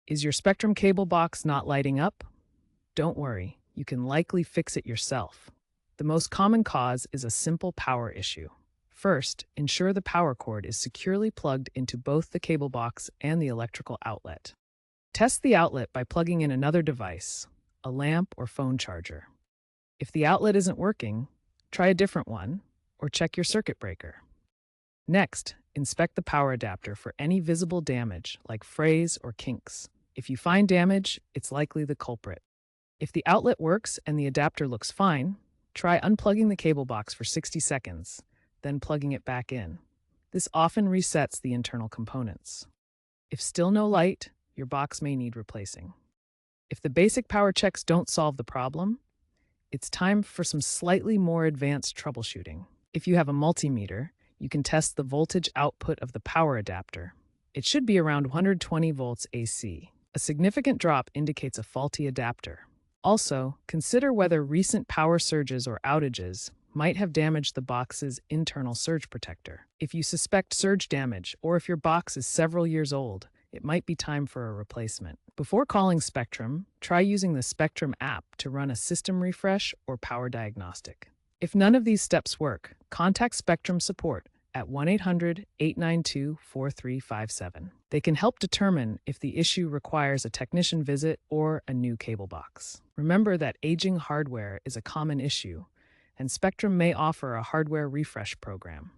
Is your Spectrum cable box not lighting up? Don't worry, you can likely fix it yourself. The most common cause is a simple power issue. First, ensure the power cord is securely plugged into both the cable box and the electrical outlet. Test the outlet by plugging in another device, a lamp or phone charger. If the outlet isn't working, try a different one or check your circuit breaker. Next, inspect the power adapter for any visible damage like frays or kinks. If you find damage, it's likely the culprit. If the outlet works and the adapter looks fine, try unplugging the cable box for 60 seconds, then plugging it back in. This often resets the internal components. If still no light, your box may need replacing. If the basic power checks don't solve the problem, it's time for some slightly more advanced troubleshooting. If you have a multimeter, you can test the voltage output of the power adapter. It should be around 120 volts AC. A significant drop indicates a faulty adapter. Also, consider whether recent power surges or outages might have damaged the box's internal surge protector. If you suspect surge damage, or if your box is several years old, it might be time for a replacement. Before calling Spectrum, try using the Spectrum app to run a system refresh or power diagnostic. If none of these steps work, contact Spectrum support at 1-800-892-4357. They can help determine if the issue requires a technician visit or a new cable box. Remember that aging hardware is a common issue, and Spectrum may offer a hardware refresh program.